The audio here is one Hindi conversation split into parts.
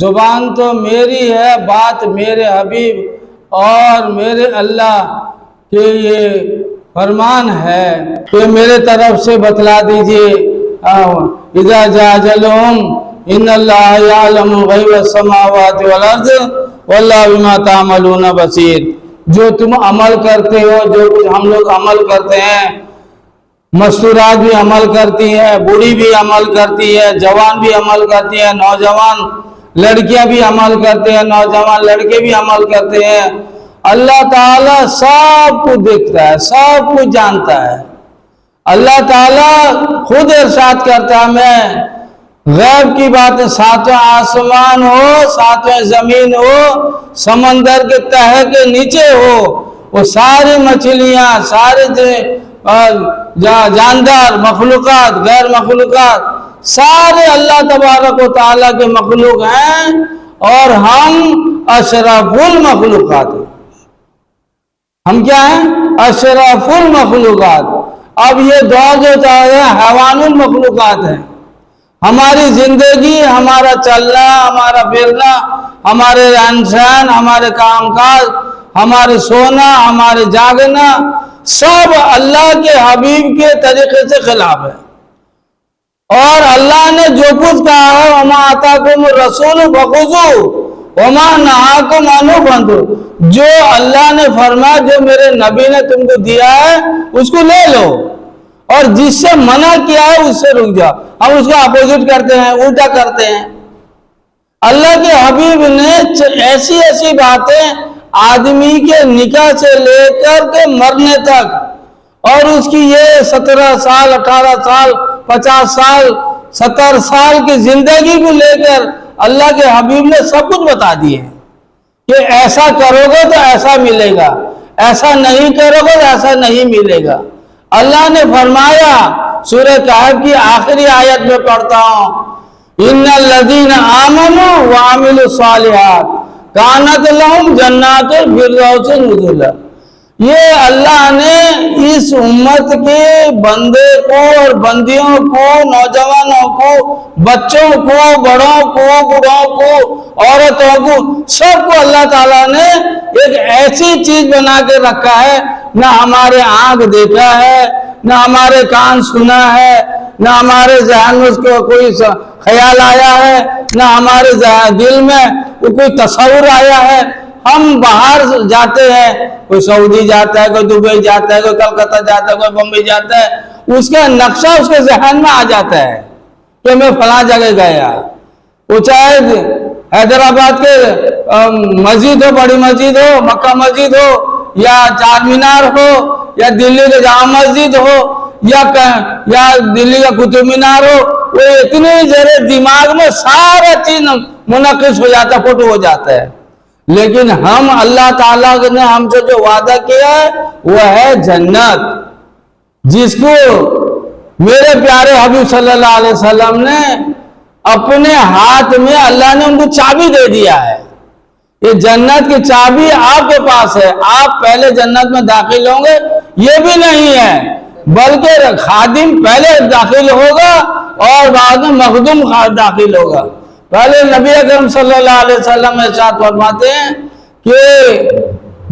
जुबान तो मेरी है, बात मेरे हबीब और मेरे अल्लाह के ये फरमान है कि मेरे तरफ से बतला दीजिए। इज़ा जाअजलहुम इन्नल्लाह यअलमु गैबस समावाति वल अर्ज़ वल्लाहु बिमा तामलून बसीर। जो तुम अमल करते हो, जो कुछ हम लोग अमल करते हैं, मस्तूरात भी अमल करती है, बूढ़ी भी अमल करती है, जवान भी अमल करती है, नौजवान लड़कियां भी अमल करते हैं, नौजवान लड़के भी अमल करते हैं। अल्लाह ताला सब कुछ देखता है, सब कुछ जानता है। अल्लाह ताला खुद इरशाद करता है, मैं गैब की बातें, सातवें आसमान हो, सातवें जमीन हो, समंदर के तह के नीचे हो, वो सारी मछलियां, सारे जानदार मखलूकात, गैर मखलूकात, सारे अल्लाह तबारक व तआला के मखलूक हैं और हम अशरफुल मखलूकात हैं। हम क्या हैं? अशरफुल मखलूकात। अब ये दो जो हैवानुल मखलूकात हैं। हमारी जिंदगी, हमारा चलना, हमारा फिरना, हमारे रहन सहन, हमारे कामकाज, हमारे सोना, हमारे जागना, सब अल्लाह के हबीब के तरीके से खिलाफ है। और अल्लाह ने जो कुछ कहा है, वमा आताकुम रसूल फखुज़ू वमा नहाकुम अन्हु फंतहू, जो अल्लाह ने फरमाया, जो मेरे नबी ने तुमको दिया है उसको ले लो, और जिससे मना किया है उससे रुक जाओ। हम उसका अपोजिट करते हैं, उल्टा करते हैं। अल्लाह के हबीब ने ऐसी ऐसी बातें आदमी के निकाह से लेकर के मरने तक, और उसकी ये 17 साल, 18 साल, 50 साल, 70 साल की जिंदगी को लेकर अल्लाह के हबीब ने सब कुछ बता दिए कि ऐसा करोगे तो ऐसा मिलेगा, ऐसा नहीं करोगे तो ऐसा नहीं मिलेगा। अल्लाह ने फरमाया, सूरह कहफ की आखिरी आयत में पढ़ता हूं, इन्नल लज़ीना आमनू व अमिलुस सालिहात कानत लहुम जन्नातुल फिरदौस नुज़ुला। ये अल्लाह ने इस उम्मत के बंदे को और बंदियों को, नौजवानों को, बच्चों को, बड़ों को, बूढ़ों को, औरतों को, सबको अल्लाह ताला ने एक ऐसी चीज बना के रखा है, ना हमारे आंख देखा है, ना हमारे कान सुना है, ना हमारे जहन में उसको कोई ख्याल आया है, ना हमारे दिल में कोई तस्वुर आया है। हम बाहर जाते हैं, कोई सऊदी जाता है, कोई दुबई जाता है, कोई कलकत्ता जाता है, कोई बम्बई जाता है, उसका नक्शा उसके जहन में आ जाता है कि मैं फला जगह गया। वो चाहे हैदराबाद के मस्जिद हो, बड़ी मस्जिद हो, मक्का मस्जिद हो, या चार मीनार हो, या दिल्ली के जामा मस्जिद हो, या दिल्ली का कुतुब मीनार हो, वो इतनी जरे दिमाग में सारा चीज मुनक्किस हो जाता, फोटो हो जाता है। लेकिन हम, अल्लाह ताला ने हमसे जो वादा किया है वह है जन्नत, जिसको मेरे प्यारे हबीब सल्लल्लाहु अलैहि वसल्लम ने अपने हाथ में, अल्लाह ने उनको चाबी दे दिया है। ये जन्नत की चाबी आपके पास है, आप पहले जन्नत में दाखिल होंगे ये भी नहीं है, बल्कि खादिम पहले दाखिल होगा और बाद में मखदूम दाखिल होगा। पहले नबी अकरम सल्लल्लाहु अलैहि वसल्लम इरशाद फरमाते हैं कि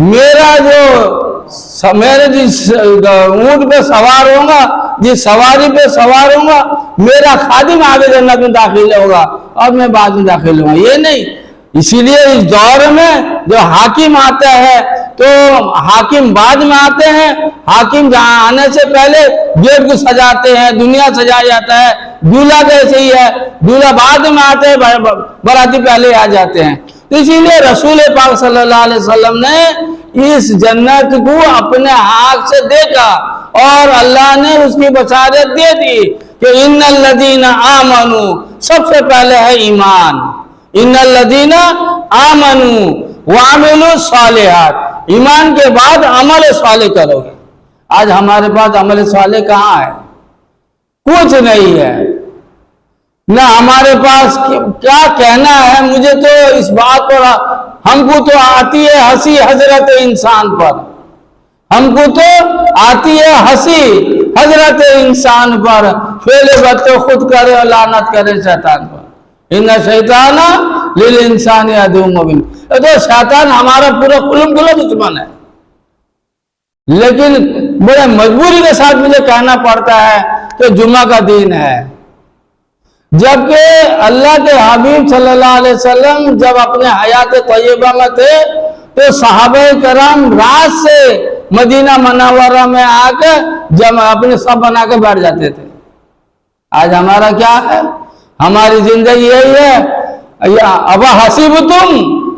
मेरे जिस ऊंट पे सवार होगा, जिस सवारी पे सवार होगा, मेरा खादिम आगे जन्नत में दाखिल होगा और मैं बाद में दाखिल होगा। ये नहीं, इसीलिए इस दौर में जो हाकिम आता है तो हाकिम बाद में आते हैं। हाकिम आने से पहले गेट को सजाते हैं, दुनिया सजाया जाता है। दूल्हा कैसे ही है, दूल्हा बाद में आते हैं, बराती पहले आ जाते हैं। तो इसीलिए रसूल पाक सल्लल्लाहु अलैहि वसल्लम ने इस जन्नत को अपने आँख से देखा और अल्लाह ने उसकी बशारत दे दी कि इन्नल लज़ीना आमनू, सबसे पहले है ईमान। इन्नल लज़ीना आमनू व अमिलुस सालिहात, ईमान के बाद अमल साले करोगे। आज हमारे पास अमल साले कहाँ है? कुछ नहीं है, ना हमारे पास क्या कहना है। मुझे तो इस बात पर, हमको तो आती है हंसी हजरत इंसान पर, हमको तो आती है हंसी हजरत इंसान पर। फेले बच्चों खुद करे और लानत करे शैतान पर। इन्ना शैताना लिल इंसान अदुव्वुम मुबीन। तो शैतान हमारा पूरा कुल्लम कुल्ला दुश्मन है, लेकिन बड़े मजबूरी के साथ मुझे कहना पड़ता है कि जुम्मा का दिन है। जबकि अल्लाह के हबीब सल्लल्लाहु अलैहि वसल्लम जब अपने हयात तय्यबा में थे तो सहाबा कराम रात से मदीना मुनव्वरा में आकर जब अपने सब बना के बैठ जाते थे। आज हमारा क्या है? हमारी जिंदगी यही है, अब हसीबतुम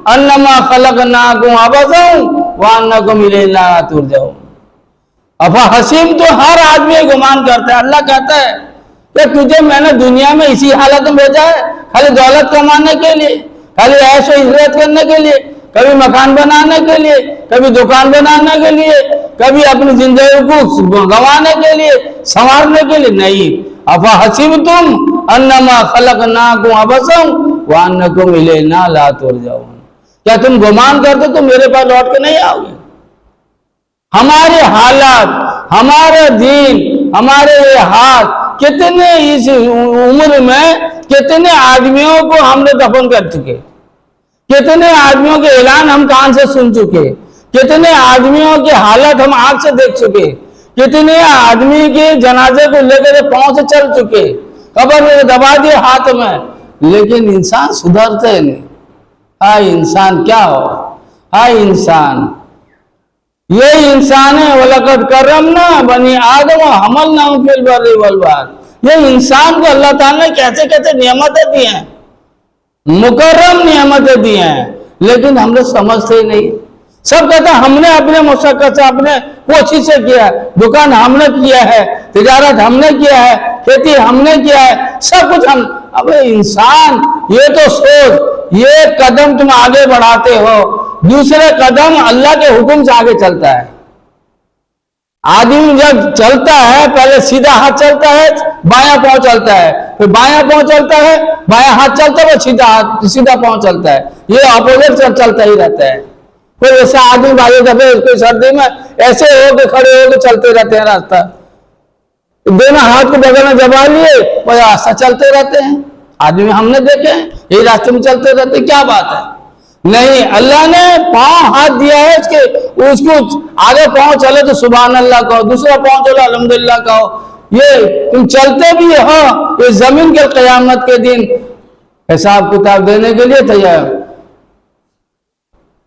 अन्नमा खलकनाकुम अबसन व अन्नकुम इलैना तुरजऊन। अब हसीब तो हर आदमी गुमान करता है। अल्लाह कहता है कि तुझे मैंने दुनिया में इसी हालत में भेजा है, खाली दौलत कमाने के लिए, खाली ऐश और इज़्ज़त करने के लिए, कभी मकान बनाने के लिए, कभी दुकान बनाने के लिए, कभी अपनी जिंदगी को गंवाने के लिए, संवारने के लिए नहीं। अफा हसीबतुम अन्नमा खलकनाकुम अबसन व अन्नकुम इलैना ला तुरजऊन। क्या तुम गुमान करते तो मेरे पास लौट के नहीं आओगे? हमारे हालात, हमारे दीन, हमारे ये हाथ, कितने इस उम्र में कितने आदमियों को हमने दफन कर चुके, कितने आदमियों के ऐलान हम कान से सुन चुके, कितने आदमियों की हालत हम आंख से देख चुके, कितने आदमी के जनाजे को लेकर पांव से चल चुके, कब्र में दबा दिए हाथ में, लेकिन इंसान सुधरते नहीं। हाय इंसान क्या हो, हाय इंसान, ये इंसान है। वलकद करमना बनी आदम हमलना फिल बर्रि वल बहर। ये इंसान को अल्लाह ताला ने कैसे कैसे नियमतें दी हैं, मुकर्रम नियमतें दी हैं, लेकिन हम लोग समझते ही नहीं। सब कहते हैं हमने अपने मुशक्कत से, अपने कोशिश से किया है, दुकान हमने किया है, तिजारत हमने किया है, खेती हमने किया है, सब कुछ हम। अब इंसान ये तो सोच, ये कदम तुम आगे बढ़ाते हो, दूसरे कदम अल्लाह के हुक्म से आगे चलता है। आदमी जब चलता है पहले सीधा हाथ चलता है, बायां पांव चलता है, फिर बायां पांव चलता है, बायां हाथ चलता है, सीधा हाथ सीधा पांव चलता है। ये अपोजिट चलता ही रहता है। कोई ऐसा आदमी बाजू दफे उसको सर्दी में ऐसे होके खड़े होके चलते रहते हैं, रास्ता दोनों हाथ को बगल में दबा लिए और रास्ता चलते रहते हैं। आदमी हमने देखे हैं यही रास्ते में चलते रहते, क्या बात है? नहीं, अल्लाह ने पांव हाथ दिया है उसको आगे पांव चले तो सुभान अल्लाह कहो, दूसरा पांव चलो अल्हम्दुलिल्लाह कहो। ये तुम चलते भी हो, ये जमीन के क़यामत के दिन हिसाब किताब देने के लिए तैयार।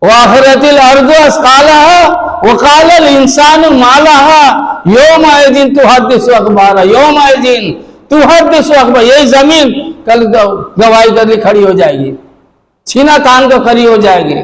वाखिरतिल अर्ज़ु अस्क़ालहा वक़ालल इंसानु मालहा यौमइज़िन तुहद्दिसु अख़बारहा यौमइज़िन तुहद्दिसु अख़बारहा। यही जमीन कल गवाही करने खड़ी हो जाएगी, छीना तान कर खड़ी हो जाएगी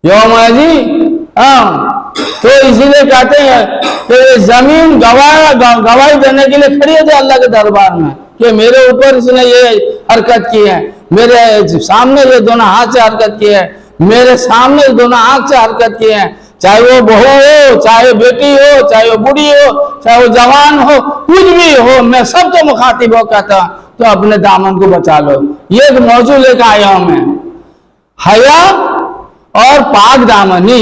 यौमइज़िन। हाँ, तो इसीलिए कहते हैं कि ये जमीन गवाही देने के लिए खड़ी हो जाए अल्लाह के दरबार में कि मेरे ऊपर इसने ये हरकत की है, मेरे सामने ये दोनों हाथ से हरकत की है, मेरे सामने दोनों आंख से हरकत किए हैं। चाहे वो बहू हो, चाहे बेटी हो, चाहे वो बूढ़ी हो, चाहे वो जवान हो, कुछ भी हो, मैं सबको मुखातिब हो कहता हूं, तो अपने दामन को बचा लो। ये एक मौजूद लेकर आया हूं मैं, हया और पाक दामनी।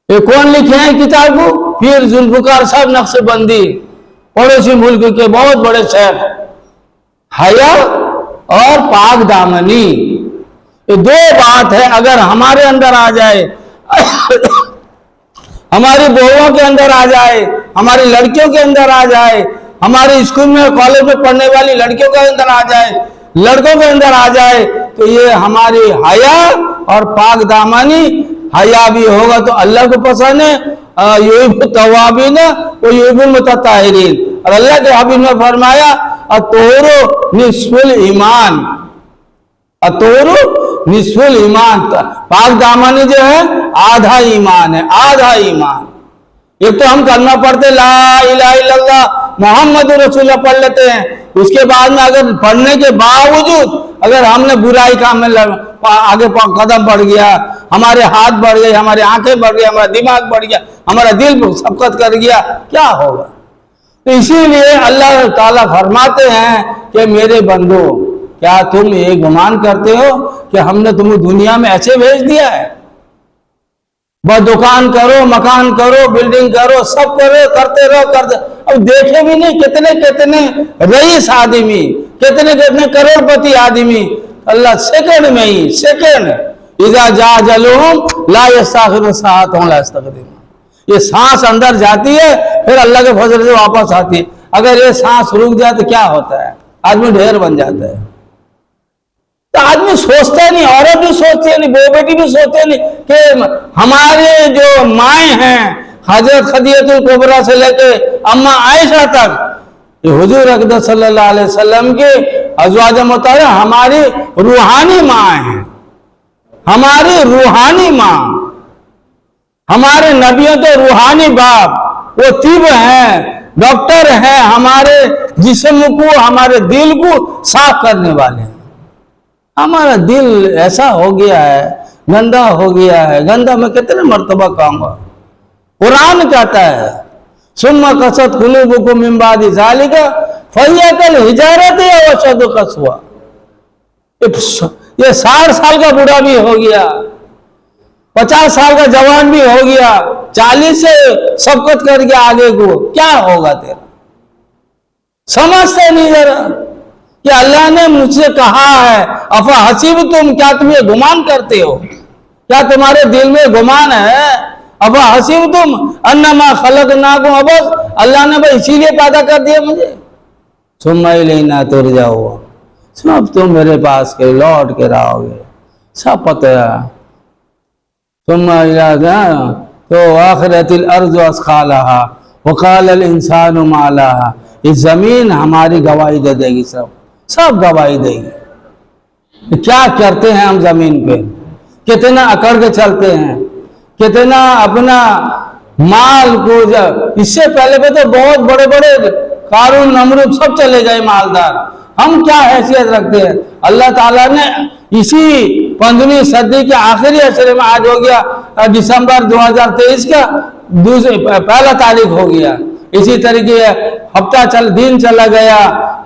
ये कौन लिखे हैं किताब को? पीर जुल्फकार साहब नक्शबंदी, पड़ोसी मुल्क के बहुत बड़े शेख। हया और पाक दामनी, ये दो बात है, अगर हमारे अंदर आ जाए, हमारी बहुओं के अंदर आ जाए, हमारी लड़कियों के अंदर आ जाए, हमारे स्कूल में कॉलेज में पढ़ने वाली लड़कियों के अंदर आ जाए, लड़कों के अंदर आ जाए, तो ये हमारी हया और पाक दामनी। हया भी होगा तो अल्लाह को पसंद है, युहिब्बुत तव्वाबीन व युहिब्बुल मुतत्ताहिरीन। और अल्लाह के हबीब ने फरमाया अतोरो निस्फुल ईमान, अतोरो निस्फुल ईमान। पाक दामनी जो है आधा ईमान है, आधा ईमान। एक तो हम करना पड़ते ला इलाहा इल्लल्लाह मोहम्मद रसूलुल्लाह पढ़ लेते हैं, उसके बाद में अगर पढ़ने के बावजूद अगर हमने बुराई काम में आगे कदम बढ़ गया, हमारे हाथ बढ़ गए, हमारी आंखें बढ़ गई, हमारा दिमाग बढ़ गया, हमारा दिल सबकत कर गया, क्या होगा? तो इसीलिए अल्लाह ताला फरमाते हैं कि मेरे बंदो, क्या तुम ये गुमान करते हो कि हमने तुम्हें दुनिया में ऐसे भेज दिया है? बस दुकान करो, मकान करो, बिल्डिंग करो, सब करो, करते रहो, करते। अब देखे भी नहीं कितने कितने रईस आदमी, कितने कितने करोड़पति आदमी अल्लाह सेकंड में ही, सेकंड इजा जा जलूम ला यस्ताखिर साअतन ला यस्तक़दिम, ये सांस अंदर जाती है फिर अल्लाह के फजल से वापस आती है। अगर ये सांस रुक जाए तो क्या होता है, आदमी ढेर बन जाता है। तो आदमी सोचता नहीं, औरत भी सोचती नहीं, बो बेटी भी सोचते नहीं कि हमारे जो माए हैं हजरत खदीजतुल कुबरा से लेके अम्मा आयशा तक, ये हुजूर अक़दस सल्लल्लाहु अलैहि वसल्लम के अज़वाज मुतहहरा हमारी रूहानी माँ हैं, हमारी रूहानी माँ, हमारे नबियों तो रूहानी बाप, वो तिब हैं, डॉक्टर हैं, हमारे जिस्म को, हमारे दिल को साफ करने वाले हैं। हमारा दिल ऐसा हो गया है, गंदा हो गया है, गंदा मैं कितने मर्तबा कहूंगा। कुरान कहता है सुम्मा कसत कुलूबुकुम मिन बादि ज़ालिका फहिया कल हिजारत व अशद्दु क़स्वा। ये 60 साल का बूढ़ा भी हो गया, 50 साल का जवान भी हो गया, 40 से सबकत कर गया आगे को, क्या होगा तेरा? समझते नहीं जरा कि अल्लाह ने मुझसे कहा है अफा हसीब तुम, क्या तुम ये गुमान करते हो, क्या तुम्हारे दिल में गुमान है? अफा हसीब तुम अन्नमा खलकनाकुम अबस, अल्लाह ने भाई इसीलिए पैदा कर दिया मुझे। सुम्मा इलैना तुरजाऊन, सब तुम मेरे पास के लौट के रहोगे, सब पता है। सुम्मा इला तो आखिरतिल अर्ज़ अस्खालहा वक़ालल इंसानु मा लहा, इस जमीन हमारी गवाही दे देगी, सब गवाही देगी। क्या करते हैं हम जमीन पे, कितना अकड़ के चलते हैं, कितना अपना माल को, इससे पहले पे तो बहुत बड़े बड़े कारून नमरूद सब चले गए मालदार, हम क्या हैसियत रखते हैं? अल्लाह ताला ने इसी 15वीं सदी के आखिरी अशरे में, आज हो गया दिसंबर 2023 का पहला तारीख हो गया, इसी तरीके दिन चला गया,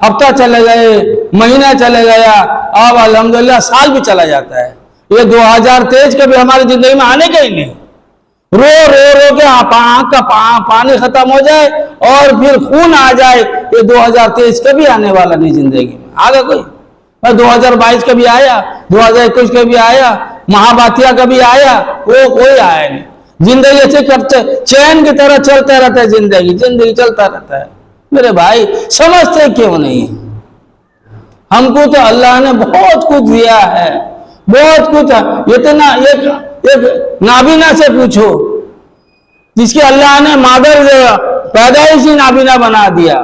हफ्ता चले गए, महीना चले गया, अब अल्हम्दुलिल्लाह साल भी चला जाता है। ये 2023 कभी हमारी जिंदगी में आने का ही नहीं। रो रो रो के आंख का पानी खत्म हो जाए और फिर खून आ जाए, ये 2023 कभी आने वाला नहीं जिंदगी में। आगे कोई 2022 कभी आया, 2021 कभी आया, महाबातिया कभी आया, वो कोई आया नहीं। जिंदगी ऐसे करते चैन की तरह चलता रहता है, जिंदगी चलता रहता है। मेरे भाई समझते क्यों नहीं? हमको तो अल्लाह ने बहुत कुछ दिया है, बहुत कुछ। इतना एक नाबीना से पूछो, जिसके अल्लाह ने मादर पैदाइशी नाबीना बना दिया,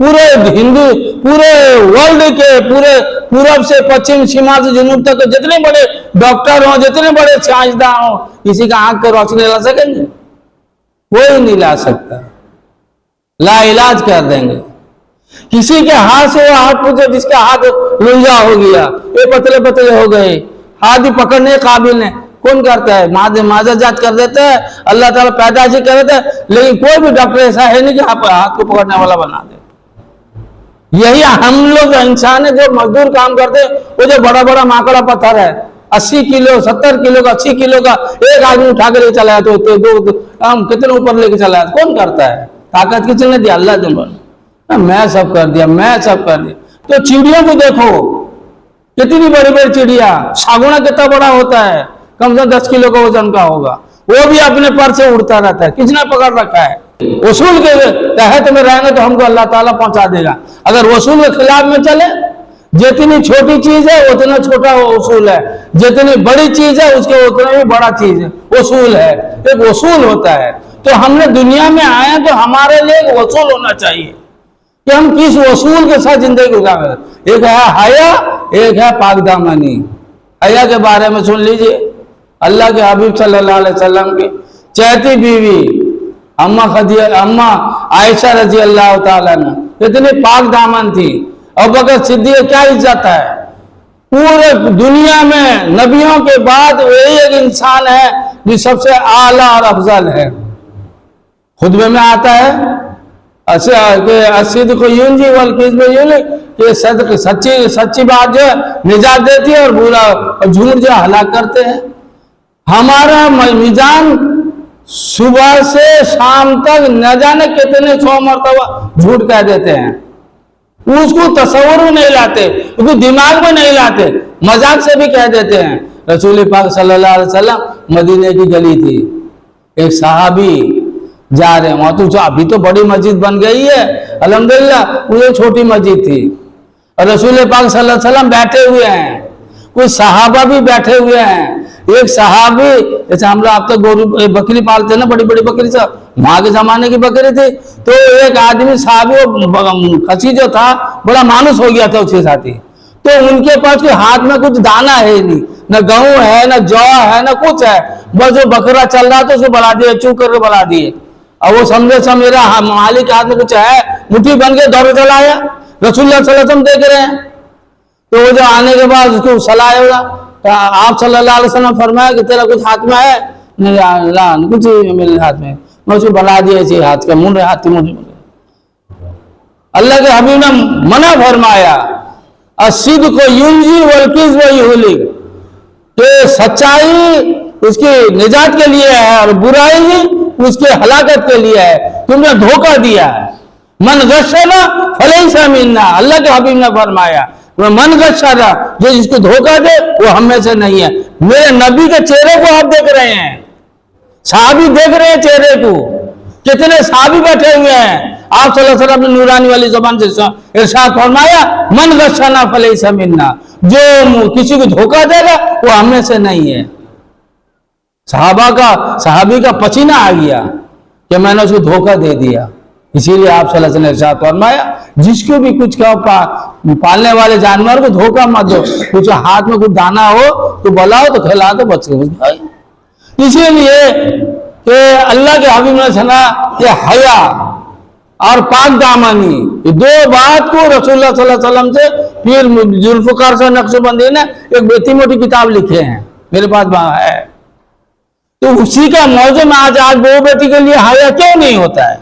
पूरे हिंदू, पूरे वर्ल्ड के, पूरे पूरब से पश्चिम, सीमा से जुनूब तक जितने बड़े डॉक्टर हो, जितने बड़े साइंसदान हो, किसी का आंख की रोशनी ला सकेंगे? कोई नहीं ला सकता, ला इलाज कर देंगे। किसी के हाथ से वो हाथ पूछे जिसका हाथ लुंजा हो गया, ये पतले पतले हो गए, हाथ भी पकड़ने काबिल नहीं, कौन करता है? माजर जात कर देता है, अल्लाह ताला पैदाइशी कर देता है, लेकिन कोई भी डॉक्टर ऐसा है नहीं कि हाथ को पकड़ने वाला बना दे। यही हम लोग इंसान है जो मजदूर काम करते हैं, वो जो बड़ा बड़ा माकड़ा पत्थर है 80 किलो 70 किलो का 80 किलो का एक आदमी उठा कर ले चला तो हम कितने ऊपर लेके चला, कौन करता है? ताकत किसने दी? अल्लाह ने। मैं सब कर दिया, मैं सब कर दिया। तो चिड़ियों को देखो, कितनी बड़ी बड़ी चिड़िया, सागुना कितना बड़ा होता है, कम से कम 10 किलो का वजन का होगा, वो भी अपने पर से उड़ता रहता है। किसने पकड़ रखा है? वसूल के तहत में रहेंगे तो हमको अल्लाह ताला पहुंचा देगा। अगर वसूल के खिलाफ में चले, जितनी छोटी चीज है उतना छोटा वसूल है, जितनी बड़ी चीज है उसके उतना भी बड़ा चीज है वसूल है, एक वसूल होता है। तो हमने दुनिया में आए तो हमारे लिए एक वसूल होना चाहिए कि हम किस वसूल के साथ जिंदगी गुजारें। एक है हया, एक है पाकदामनी। हया के बारे में सुन लीजिए, अल्लाह के हबीब सल्लल्लाहु अलैहि वसल्लम की चहती बीवी अम्मा आयशा रजी अल्लाह ताला ने इतनी पाक दामन थी। अबू बकर सिद्दीक़ क्या इज्जत है पूरे दुनिया में, नबियों के बाद वही एक इंसान है जो सबसे आला और अफजल है। खुतबे में आता है अस्सिद्क़ु युंजी वल किज़्बु युहलिक, कि सच्ची बात जो है निजात देती है और बुरा और झूठ जो हलाक करते हैं। हमारा मीजान सुबह से शाम तक न जाने कितने 100 मरतबा झूठ कह देते हैं। उसको तस्वुर में नहीं लाते, उसको दिमाग में नहीं लाते, मजाक से भी कह देते हैं। रसूल पाक सल्लल्लाहु अलैहि वसल्लम मदीने की गली थी, एक सहाबी जा रहे हैं वहां, तो अभी तो बड़ी मस्जिद बन गई है अल्हम्दुलिल्लाह, वो छोटी मस्जिद थी और रसूल पाक सल्लल्लाहु अलैहि वसल्लम बैठे हुए हैं, कुछ सहाबा भी बैठे हुए हैं। एक सहाबी, जैसे हम लोग आप तो गोरू बकरी पालते हैं ना, बड़ी बड़ी बकरी, सब वहां के जमाने की बकरी थी, तो एक आदमी सहाबी खसी जो था बड़ा मानुस हो गया था उसके साथी, तो उनके पास के हाथ में कुछ दाना है नहीं, न गेहूं है न जौ है न कुछ है, बस जो बकरा चल रहा था उसको बना दिए, चू करके बना दिए। और वो समझे मेरा मालिक के हाथ में कुछ है, मुट्ठी बन के दौड़ चला आया, रसूलुल्लाह सल्लल्लाहु अलैहि वसल्लम देख रहे हैं। तो वो जो आने के बाद उसको सलाह होगा, तो आप सल्लल्लाहु अलैहि वसल्लम फरमाया कि तेरा कुछ हाथ में है? नहीं अल्लाह कुछ मेरे हाथ में, मैं उसको बना दिया इसी हाथ का मुंडे, हाथ की मुंडी। अल्लाह के हबीब ने मना फरमाया, असिद को युंजी वल्किज व युहलिक, कि सच्चाई उसकी निजात के लिए है और बुराई उसके हलाकत के लिए है, तुमने धोखा दिया है। मन गशना फलैसा मिन्ना, अल्लाह के हबीब ने फरमाया मन गशना, जो जिसको धोखा दे वो हम में से नहीं है। मेरे नबी के चेहरे को आप देख रहे हैं, साहबी देख रहे हैं चेहरे को, कितने साहबी बैठे हुए हैं। आप सल्लल्लाहु अलैहि वसल्लम ने नूरानी वाली जुबान से इरशाद फरमाया मन गशना फलैसा मिन्ना, जो किसी को धोखा देगा वो हम में से नहीं है। सहाबी का पसीना आ गया कि मैंने उसको धोखा दे दिया। इसीलिए आप सल्लल्लाहु अलैहि वसल्लम ने इरशाद फरमाया जिसको भी कुछ पालने वाले जानवर को धोखा मत दो, कुछ हाथ में कुछ दाना हो तो बुलाओ तो खिला दो बच्चे को। इसीलिए कि अल्लाह के हबीब ने सुना कि हया और पाक दामनी, ये दो बात को रसूलुल्लाह सल्लल्लाहु अलैहि वसल्लम से फिर जुल्फ़िकार से नक्शबंदी ने एक बेटी मोटी किताब लिखे हैं, मेरे पास है। तो उसी का मौजूद में आज बहू बेटी के लिए हया क्यों नहीं होता है?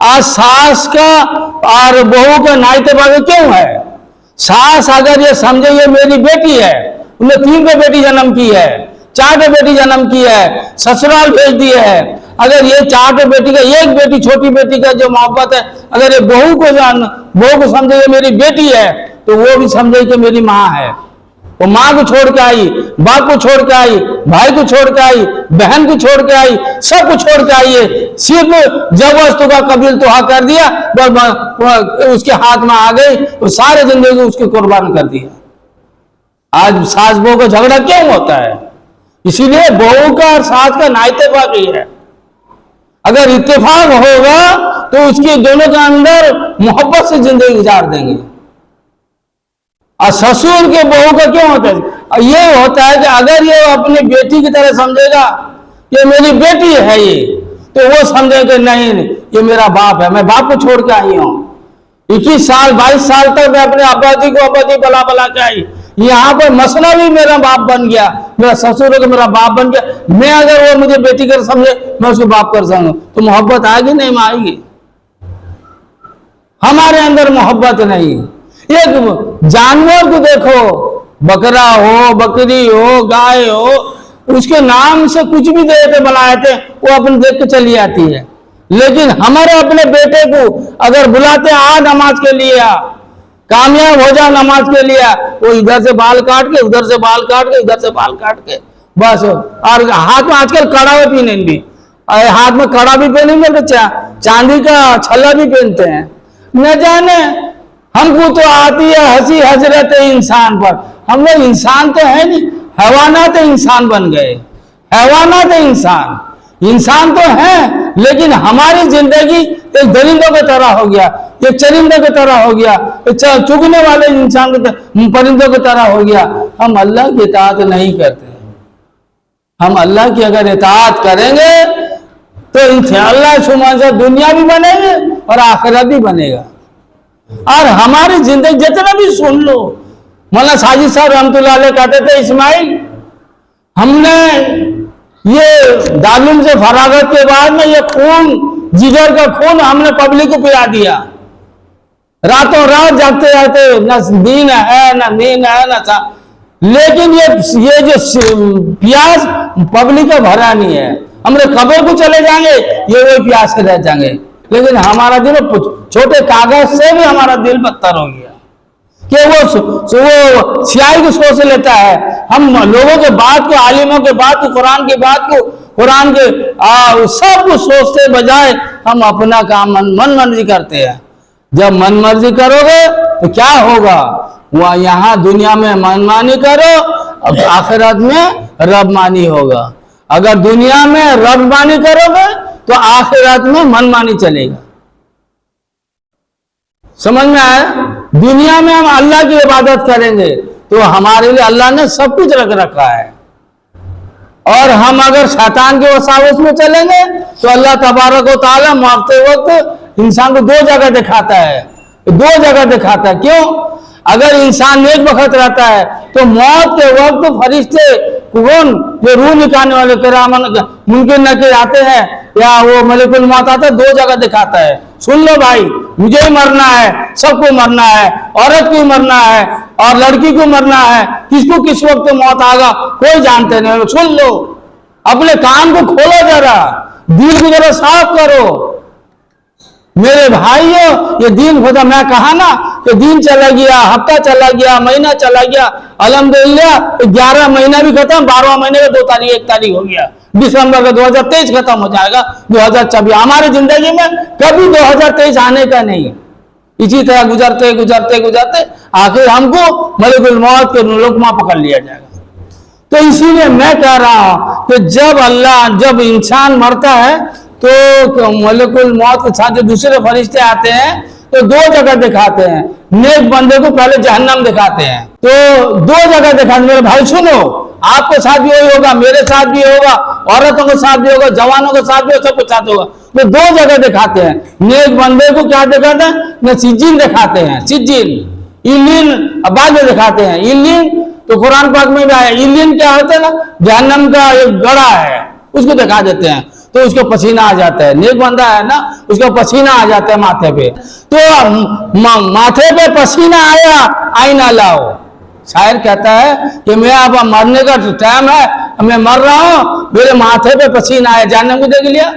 आज सास का और बहू का नाइते बागे क्यों है? सास अगर ये समझे ये मेरी बेटी है, उन्हें 3 बेटी जन्म की है, 4 बेटी जन्म की है, ससुराल भेज दिए है, अगर ये 4 बेटी का एक बेटी छोटी बेटी का जो मोहब्बत है, अगर ये बहू को समझे ये मेरी बेटी है, तो वो भी समझे कि मेरी माँ है। वो माँ को छोड़ के आई, बाप को छोड़ के आई, भाई को छोड़ के आई, बहन को छोड़ के आई, सब को छोड़ के आई है, सिर्फ जब वस्तु का कबील तोहा कर दिया उसके हाथ में आ गई, वो सारे जिंदगी उसकी कुर्बान कर दिया। आज सास बहू का झगड़ा क्यों होता है? इसीलिए बहू का और सास का नाते बाकी है। अगर इत्तेफाक होगा तो उसके दोनों के अंदर मोहब्बत से जिंदगी गुजार देंगे। और ससुर के बहू का क्यों होता है? ये होता है कि अगर ये अपनी बेटी की तरह समझेगा कि मेरी बेटी है ये, तो वो समझेगा नहीं ये मेरा बाप है, मैं बाप को छोड़ के आई हूं। 21 साल 22 साल तक मैं अपने अब्बाजी को अब्बाजी बला बला के आई, यहाँ पर मसला भी मेरा बाप बन गया, मेरा ससुर को मेरा बाप बन गया। मैं अगर वो मुझे बेटी कर समझे मैं उसको बाप कर सकूं तो मोहब्बत आएगी नहीं? मैं आएगी। हमारे अंदर मोहब्बत नहीं। एक जानवर को देखो, बकरा हो, बकरी हो, गाय हो, उसके नाम से कुछ भी देते बनाए थे वो अपन देख के चली आती है। लेकिन हमारे अपने बेटे को अगर बुलाते आ नमाज के लिए, कामयाब हो जा नमाज के लिए, वो इधर से बाल काट के उधर से बाल काट के इधर से बाल काट के बस। और हाथ में आजकल कड़ा भी पहने भी, हाथ में कड़ा भी पहनेंगे तो चांदी का छल्ला भी पहनते हैं। न जाने हमको तो आती है हंसी हजरत इंसान पर। हम लोग इंसान तो है नहीं, हैवानात इंसान बन गए। हैवानात इंसान तो है, लेकिन हमारी जिंदगी एक दरिंदों की तरह हो गया, एक चरिंदों की तरह हो गया, एक चुगने वाले इंसान के परिंदों की तरह हो गया। हम अल्लाह की इताअत नहीं करते। हम अल्लाह की अगर इताअत करेंगे तो इंशाअल्लाह सुमान से दुनिया भी बनेगी और आखिरत भी बनेगा। और हमारी जिंदगी जितना भी सुन लो, मौलाना साजिद साहब रहमतुल्लाह अलैह कहते थे, इस्माइल हमने ये दारुल से फरागत के बाद में ये खून, जिगर का खून हमने पब्लिक को पिला दिया। रातों रात जागते जाते, न दीन है न नींद है न था। लेकिन ये जो प्यास पब्लिक का भरा नहीं है। हमने कब्र को चले जाएंगे, ये वही प्यास से रह जाएंगे। लेकिन हमारा दिल छोटे कागज से भी हमारा दिल बदतर हो गया कि वो स्याही को सोच लेता है। हम लोगों के बात को, आलिमों के बात को, कुरान की बात को, कुरान के सब कुछ सोचते बजाय हम अपना काम मन मर्जी करते हैं। जब मन मर्जी करोगे तो क्या होगा? वह यहाँ दुनिया में मनमानी करो, अब आखिरत में रबमानी होगा। अगर दुनिया में रबमानी करोगे तो आखिरत में मनमानी चलेगा। समझ में आया? दुनिया में हम अल्लाह की इबादत करेंगे तो हमारे लिए अल्लाह ने सब कुछ रख रखा है, और हम अगर शैतान के वसावस में चलेंगे तो अल्लाह तबारक व तआला मरते वक्त इंसान को दो जगह दिखाता है। दो जगह दिखाता है। क्यों? अगर इंसान नेक वक्त रहता है तो मौत के वक्त फरिश्ते कौन जो रूह निकालने वाले किरामन मुमकिन नकीर आते हैं, या वो मलिकुल मौत आता है, दो जगह दिखाता है। सुन लो भाई, मुझे ही मरना है, सबको मरना है, औरत को मरना है और लड़की को मरना है, किसको किस वक्त मौत आएगा कोई जानते नहीं। सुन लो, अपने कान को खोलो, जरा दिल को जरा साफ करो। मेरे भाइयों, ये दिन खुदा, मैं कहा ना कि दिन चला गया, हफ्ता चला गया, महीना चला गया, अल्हम्दुलिल्लाह 11 महीना भी खत्म, 12वां महीने का 2 तारीख 1 तारीख हो गया, दिसंबर का 2023 खत्म हो जाएगा, 2024 हमारी जिंदगी में कभी 2023 आने का नहीं। इसी तरह गुजरते गुजरते गुजरते आखिर हमको मलिकुल मौत के लुकमा पकड़ लिया जाएगा। तो इसीलिए मैं कह रहा हूं कि जब इंसान मरता है तो मलिकुल मौत के साथ जो दूसरे फरिश्ते आते हैं तो दो जगह दिखाते हैं। नेक बंदे को पहले जहन्नम दिखाते हैं, तो दो जगह दिखाते। मेरे भाई सुनो, आपके साथ भी वही होगा, मेरे साथ भी होगा, औरतों के साथ भी होगा, जवानों के साथ भी होगा, सबके साथ होगा। तो दो जगह दिखाते हैं। नेक बंदे को क्या दिखाते हैं? न सिज्जिन दिखाते हैं, सिज्जिन, इल्लीन बाद में दिखाते हैं। इल्लीन तो कुरान पाक में भी आया। इल्लीन क्या होता है ना, जहन्नम का एक गड़ा है, उसको दिखा देते हैं, तो उसको पसीना आ जाता है। नेक बंदा है ना, उसको पसीना आ जाता है माथे पे। तो माथे पे पसीना आया, आईना लाओ। शायर कहता है कि मैं अब मरने का टाइम है, मैं मर रहा हूं, मेरे माथे पे पसीना आया, जहन्नम को देख लिया,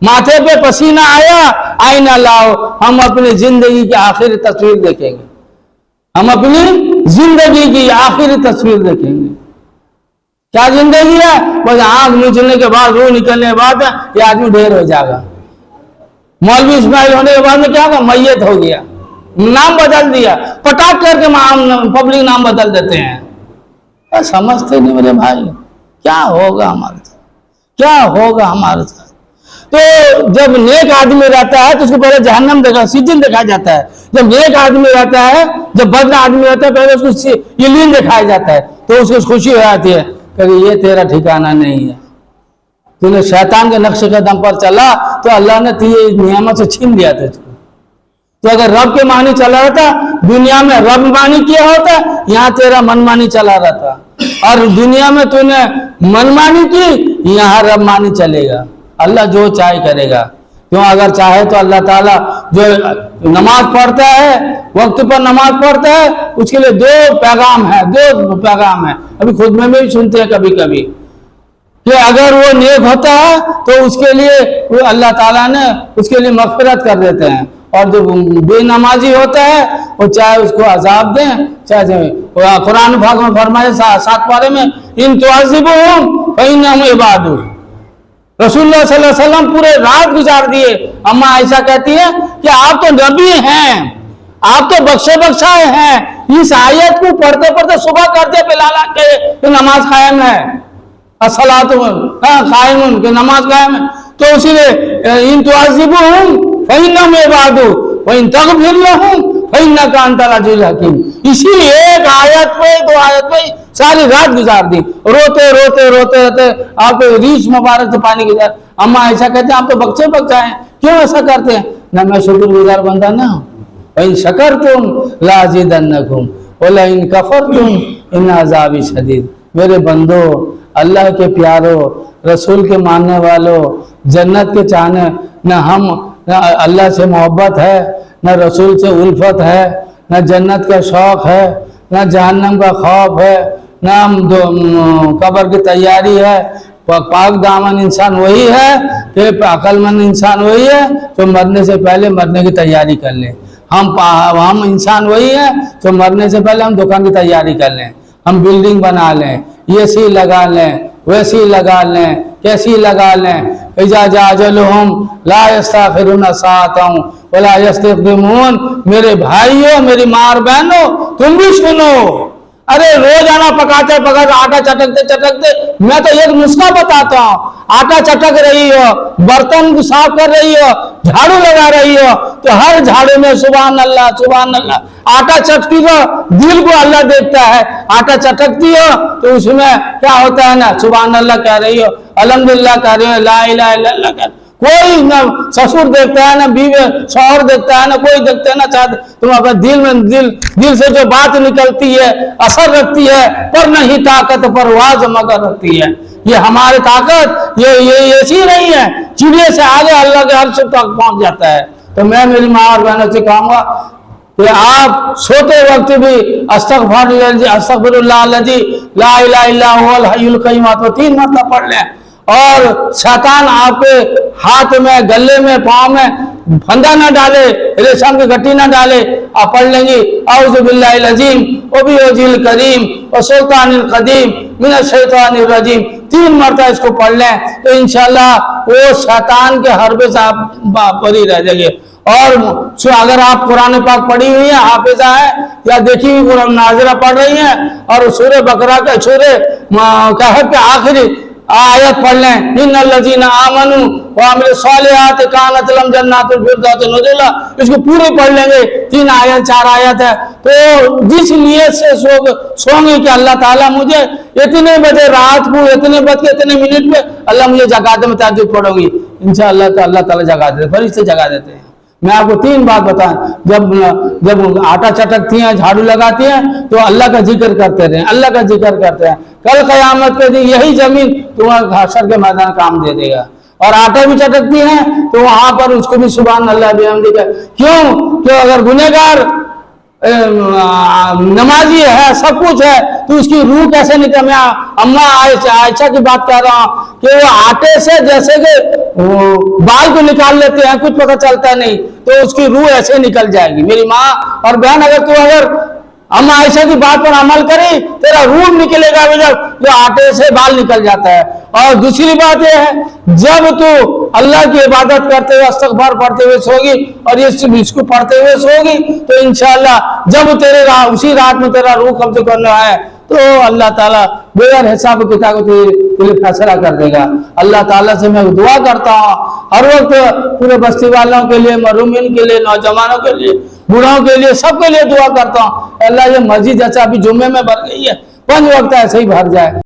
माथे पे पसीना आया, आईना लाओ, हम अपनी जिंदगी की आखिरी तस्वीर देखेंगे, हम अपनी जिंदगी की आखिरी तस्वीर देखेंगे। क्या जिंदगी है? बस आंख मुझने के बाद, रूह निकलने के बाद ये आदमी ढेर हो जाएगा। मौलवी इस्माइल होने के बाद में क्या होगा? मैयत हो गया, नाम बदल दिया, पटाख करके पब्लिक नाम बदल देते हैं। समझते नहीं मेरे भाई, क्या होगा हमारे साथ, क्या होगा हमारे साथ। तो जब नेक आदमी रहता है तो उसको पहले जहन्नम देखा, सिज्जिन दिखाया जाता है। जब नेक आदमी रहता है, जब बद आदमी रहता है, पहले उसको इल्लीन दिखाया जाता है, तो उसको खुशी हो जाती है कि ये तेरा ठिकाना नहीं है, तूने शैतान के नक्शे कदम पर चला तो अल्लाह ने तुझे नियामत से छीन लिया था। तो अगर रब के मानी चला रहता, दुनिया में रब मानी किया होता, यहाँ तेरा मनमानी चला रहता, और दुनिया में तूने मनमानी की, यहाँ रब मानी चलेगा। अल्लाह जो चाहे करेगा। क्यों? अगर चाहे तो अल्लाह ताला जो नमाज पढ़ता है, वक्त पर नमाज पढ़ता है, उसके लिए दो पैगाम है। अभी खुद में भी सुनते हैं कभी कभी कि अगर वो नेक होता है तो उसके लिए वो अल्लाह ताला ने उसके लिए मग़फ़िरत कर देते हैं, और जो बेनमाजी होता है वो चाहे उसको अजाब दें, चाहे कुरान पाक में फरमाए 7 पारे में, इन तुअज़्ज़िबुहुम फ़इन्नहुम इबादुक। रसूलुल्लाह सल्लल्लाहु अलैहि वसल्लम पूरे रात गुजार दिए। अम्मा आयशा कहती है कि आप तो नबी हैं, आप तो बख्शे बख्शाए हैं। इस आयत को पढ़ते पढ़ते सुबह करते बिलाल के नमाज कायम है, अस्सलातु कायमुन के नमाज कायम है। तो इसीलिए इन तुअज़्ज़िबुहुम फ़इन्नहुम इबादुक व इन तग़फ़िर लहुम फ़इन्नका अंतल अज़ीज़ुल हकीम। इसी एक आयत पे, 2 आयत पे सारी रात गुजार दी, रोते रोते रोते रोते आप रीछ मुबारक से पानी गुजार। अम्मा ऐसा कहते हैं आप तो बच्चे बच्चाए, क्यों ऐसा करते हैं? ना मैं शुक्रगुजार बंदा ना हूं। इन शकरतुम लाज़िदन्नकुम व इन कफरतुम इन अज़ाबी शदीद। मेरे बंदो, अल्लाह के प्यारो, रसूल के मानने वालों, जन्नत के चाहने, न हम न अल्लाह से मोहब्बत है, न रसूल से उल्फत है, न जन्नत का शौक़ है, न जहन्नम का खौफ है, न कब्र की तैयारी है, पाक दामन इंसान वही है कि अक्लमंद इंसान वही है जो मरने से पहले मरने की तैयारी कर ले। हम इंसान वही है जो मरने से पहले हम दुकान की तैयारी कर लें, हम बिल्डिंग बना लें, ऐसी लगा लें, वैसी लगा लें, कैसी लगा लें। इजा जाजलहुम ला यस्ताखिरुना साअतन वला यस्तक़दिमून। मेरे भाइयों, मेरी माँ और बहनों, तुम भी सुनो। अरे रोजाना पकाते पकाते आटा चटकते चटकते मैं तो एक नुस्खा बताता हूँ। आटा चटक रही हो, बर्तन साफ कर रही हो, झाड़ू लगा रही हो, तो हर झाड़ू में सुभान अल्लाह सुभान अल्लाह। आटा चटकी को दिल को अल्लाह देखता है। आटा चटकती हो तो उसमें क्या होता है ना, सुभान अल्लाह कह रही हो, अल्हम्दुलिल्लाह कह रही हो, ला इलाहा इल्लल्लाह कह। कोई ना ससुर देखता है, ना बीवी शौहर देखता है, ना कोई देखता है, ना चाहते। तुम अपने दिल से जो बात निकलती है असर रखती है, पर नहीं ताकत परवाज मगर रखती है। ये हमारी ताकत ये ऐसी नहीं है, चिड़िया से आगे अल्लाह के अर्श तक पहुंच जाता है। तो मैं मेरी माँ और बहनों से कहूँगा कि आप सोते वक्त भी अस्तगफिरुल्लाह लजी ला इलाहा इल्ला हुवल हय्युल क़य्यूम तो 3 मरतबा पढ़ लें। और शैतान आपके हाथ में, गले में, पाँव में फंदा ना डाले, रेशम की गट्टी ना डाले। आप पढ़ लेंगे औज़ु बिल्लाहिल अज़ीम व बिवजिहिल करीम व सुल्तानिल कदीम मिनश शैतानिर रजीम। 3 मरतबा इसको पढ़ लें तो इंशाल्लाह वो शैतान के हरबे से आप बरी रह जाएंगे। और अगर आप कुरान पाक पढ़ी हुई है, हाफिजा है या देखी हुई कुरान नाज़िरा पढ़ रही है और सूरह बकरा के सूरह कहफ के आखिरी आयत पढ़ लें, इन्नल्लज़ीना आमनू व अमिलुस्सॉलिहाति कानत लहुम जन्नातुल फिरदौस नुज़ुला। इसको पूरे पढ़ लेंगे। 3 आयत 4 आयत है। तो जिस नियत से सोंगे कि अल्लाह ताला मुझे इतने बजे रात को, इतने बज के इतने मिनट में अल्लाह मुझे जगा दे, मैं तहज्जुद पढ़ूंगी इंशाअल्लाह, तो अल्लाह ताला जगा देते, फरिश्ते जगा देते हैं। मैं आपको 3 बात बताएं, जब आटा चटकती हैं, झाड़ू लगाती हैं, तो अल्लाह का जिक्र करते रहे, अल्लाह का जिक्र करते हैं। कल क़यामत के दिन यही जमीन तुम्हारे हशर के मैदान काम दे देगा। और आटा भी चटकती है तो वहां पर उसको भी सुभान अल्लाह बिहम्दिही। क्यों अगर गुनहगार नमाजी है, सब कुछ है, तो उसकी रूह कैसे निकल। मैं अम्मा आयशा की बात कर रहा हूँ कि वो आटे से जैसे कि बाल को निकाल लेते हैं, कुछ पता चलता नहीं, तो उसकी रूह ऐसे निकल जाएगी। मेरी माँ और बहन, अगर अम्मा आयशा की बात पर अमल करी, तेरा रूह निकलेगा जो आटे से बाल निकल जाता है। और दूसरी बात यह है, जब तू अल्लाह की इबादत करते हुए, इस्तग़फ़ार पढ़ते हुए सोगी और इसको पढ़ते हुए सोगी, तो इंशाअल्लाह जब उसी रात में तेरा रूह कब्ज़ करना है, तो अल्लाह ताला बगैर हिसाब किताब के लिए फैसला कर देगा। अल्लाह ताला से मैं दुआ करता हूँ हर वक्त पूरे बस्ती वालों के लिए, महरूमीन के लिए, नौजवानों के लिए, बूढ़ों के लिए, सबके लिए दुआ करता हूँ। अल्लाह ये मस्जिद जैसा अभी जुम्मे में भर गई है, 5 वक्त ऐसे ही भर जाए।